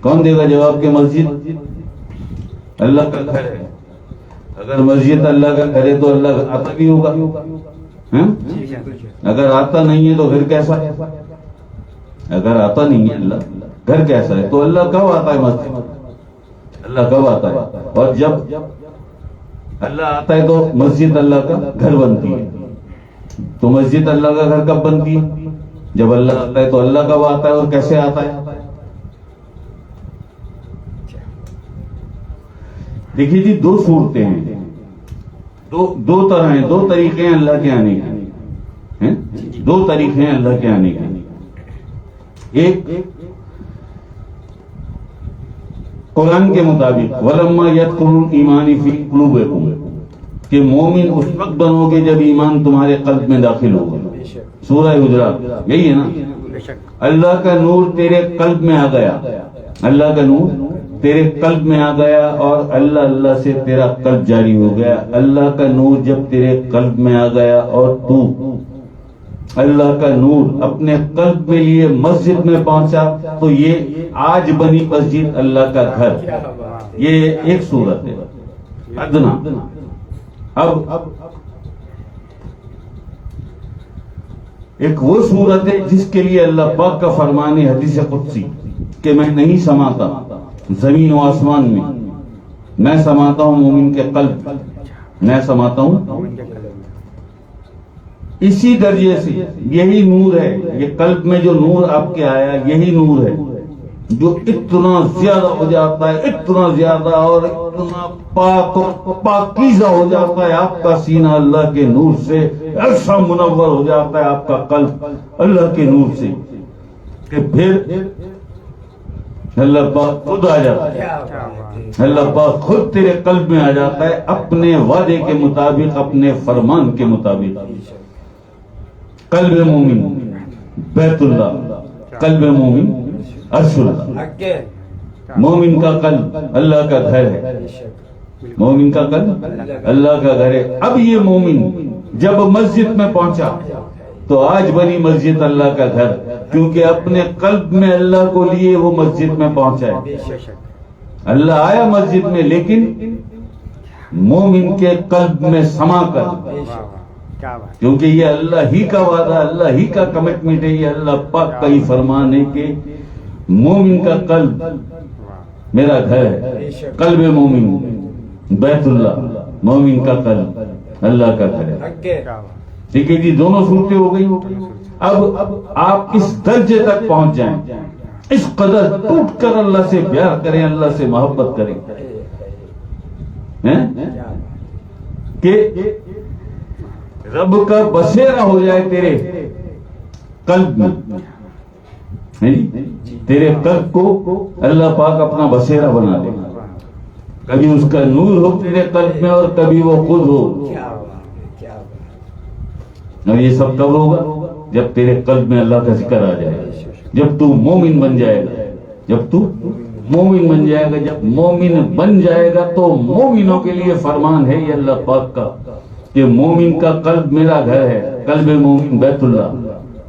کون دے گا جواب کہ مسجد اللہ کا گھر ہے؟ اگر مسجد اللہ کا گھر ہے تو اللہ آتا بھی ہوگا، اگر آتا نہیں ہے تو پھر کیسا ہے؟ اگر آتا نہیں ہے اللہ، گھر کیسا ہے؟ تو اللہ کب آتا ہے مسجد؟ اللہ کب آتا ہے؟ اور جب اللہ آتا ہے تو مسجد اللہ کا گھر بنتی ہے، تو مسجد اللہ کا گھر کب بنتی ہے؟ جب اللہ آتا ہے۔ تو اللہ کب آتا ہے اور کیسے آتا ہے؟ دیکھیے جی، دو صورتیں ہیں، دو طرح ہیں، دو طریقے ہیں اللہ کے آنے کے، دو طریقے ہیں اللہ کے آنے کے۔ ایک قرآن کے مطابق وَلَمَّا يَدْخُلُ الْإِيمَانِ فِي قُلُوبِكُمْ، کہ مومن اس وقت بنو گے جب ایمان تمہارے قلب میں داخل ہوگا۔ سورہ حجرات یہی ہے نا، اللہ کا نور تیرے قلب میں آ گیا، اللہ کا نور تیرے قلب میں آ گیا اور اللہ اللہ سے تیرا قلب جاری ہو گیا۔ اللہ کا نور جب تیرے قلب میں آ گیا اور تو اللہ کا نور اپنے قلب میں لیے مسجد میں پہنچا، تو یہ آج بنی مسجد اللہ کا گھر، یہ ایک صورت ہے ادنا۔ اب ایک وہ صورت ہے جس کے لیے اللہ پاک کا فرمان ہے حدیث قدسی کہ میں نہیں سماتا زمین و آسمان میں سماتا ہوں مومن کے قلب، میں سماتا ہوں۔ اسی درجے سے یہی نور ہے، یہ قلب میں جو نور آپ کے آیا یہی نور ہے جو اتنا زیادہ ہو جاتا ہے، اتنا زیادہ اور اتنا پاک و پاکیزہ ہو جاتا ہے آپ کا سینہ اللہ کے نور سے، ایسا منور ہو جاتا ہے آپ کا قلب اللہ کے نور سے کہ پھر اللہ پاک خود آ جاتا ہے، اللہ پاک خود تیرے قلب میں آ جاتا ہے اپنے وعدے کے مطابق، اپنے فرمان کے مطابق۔ قلب مومن بیت اللہ، قلب مومن عرش اللہ، مومن کا قلب اللہ کا گھر ہے، مومن کا قلب اللہ کا گھر ہے۔ اب یہ مومن جب مسجد میں پہنچا تو آج بنی مسجد اللہ کا گھر، کیونکہ اپنے قلب میں اللہ کو لیے وہ مسجد میں پہنچا ہے۔ اللہ آیا مسجد میں لیکن مومن کے قلب میں سما کر، کیونکہ یہ اللہ ہی کا وعدہ، اللہ ہی کا کمٹمنٹ ہے، یہ اللہ پاک کا ہی فرمان ہے کہ مومن کا قلب میرا گھر ہے، قلب مومن بیت اللہ، مومن کا قلب اللہ کا گھر ہے۔ ٹھیک ہے جی، دونوں صورتیں ہو گئی۔ اب آپ اس درجے تک پہنچ جائیں، اس قدر ٹوٹ کر اللہ سے پیار کریں، اللہ سے محبت کریں کہ رب کا بسیرا ہو جائے تیرے قلب میں، تیرے قلب کو اللہ پاک اپنا بسیرا بنا دے، کبھی اس کا نور ہو تیرے قلب میں اور کبھی وہ خود ہو۔ اور یہ سب کب ہوگا؟ جب تیرے قلب میں اللہ کا ذکر آ جائے، جب تو مومن بن جائے گا، جب تو مومن بن جائے گا۔ جب مومن بن جائے گا تو مومنوں کے لیے فرمان ہے یہ اللہ پاک کا کہ مومن کا قلب میرا گھر ہے، قلب مومن بیت اللہ،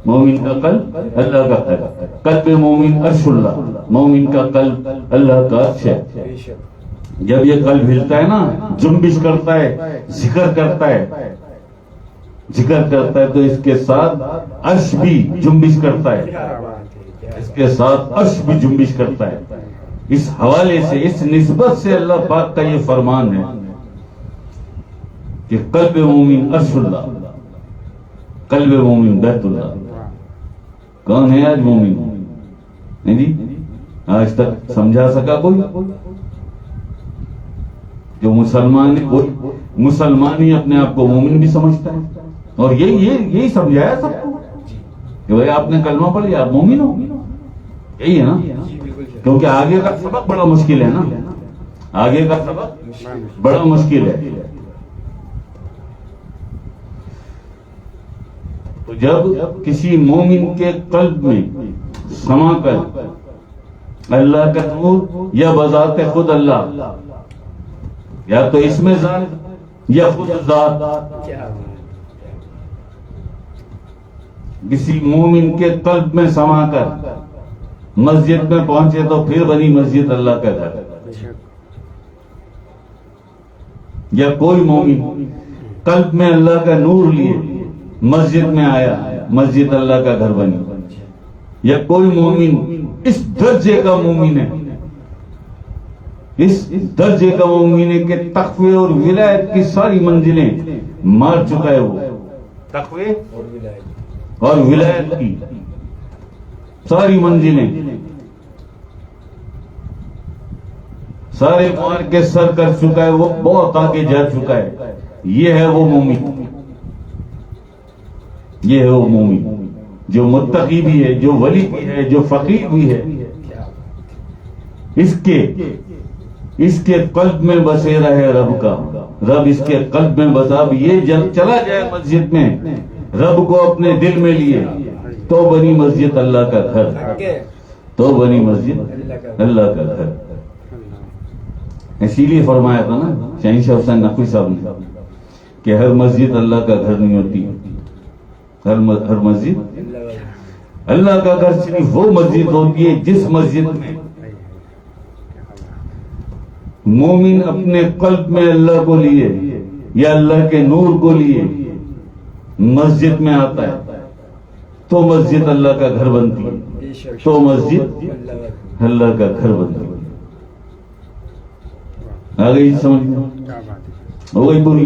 مومن کا قلب اللہ کا گھر، قلب مومن عرش اللہ، مومن کا قلب اللہ کا عرش ہے۔ جب یہ قلب ہلتا ہے نا، جنبش کرتا ہے، ذکر کرتا ہے، ذکر کرتا ہے، تو اس کے ساتھ عرش بھی جنبش کرتا ہے، اس کے ساتھ عرش بھی جنبش کرتا ہے۔ اس حوالے سے، اس نسبت سے اللہ پاک کا یہ فرمان ہے کہ قلب مومن عرش اللہ، قلب مومن بیت اللہ۔ کون ہے آج مومن؟ نہیں جی، آج تک سمجھا سکا کوئی؟ جو مسلمان ہی اپنے آپ کو مومن بھی سمجھتا ہے، اور یہی سمجھایا سب کو کہ بھائی آپ نے کلمہ پڑھ لیا آپ مومن ہو، یہی ہے نا؟ کیونکہ آگے کا سبق بڑا مشکل ہے نا، آگے کا سبق بڑا مشکل ہے۔ تو جب کسی مومن کے قلب میں سما کر اللہ کا نور، یا بذات خود اللہ، یا تو اس میں ذات یا خود ذات، کسی مومن کے قلب میں سما کر مسجد میں پہنچے تو پھر بنی مسجد اللہ کا گھر. یا کوئی مومن قلب میں اللہ کا نور لیے مسجد میں آیا، مسجد اللہ کا گھر بنی. یا کوئی مومن اس درجے کا مومن ہے، اس درجے کا مومن ہے کہ تقوی اور ولایت کی ساری منزلیں مار چکا ہے. وہ تقوی اور ولایت کی ساری منزلیں سارے مار کے سر کر چکا ہے، وہ بہت آگے جا چکا ہے. یہ ہے وہ مومن، یہ ہے وہ مومن جو متقی بھی ہے، جو ولی بھی ہے، جو فقیر بھی ہے. اس کے قلب میں بسیرا ہے رب کا. رب اس کے قلب میں بسا. اب یہ جب چلا جائے مسجد میں، رب کو اپنے دل میں لیے، تو بنی مسجد اللہ کا گھر، تو بنی مسجد اللہ کا گھر. اسی لیے فرمایا تھا نا شہنشاہ حسین نقوی صاحب نے کہ ہر مسجد اللہ کا گھر نہیں ہوتی. ہر مسجد اللہ کا گھر صرف وہ مسجد ہوتی ہے جس مسجد میں مومن اپنے قلب میں اللہ کو لیے یا اللہ کے نور کو لیے مسجد میں آتا ہے، تو مسجد اللہ کا گھر بنتی ہے، تو مسجد اللہ کا گھر بنتی ہے. آ گئی سمجھ؟ ہو گئی پوری؟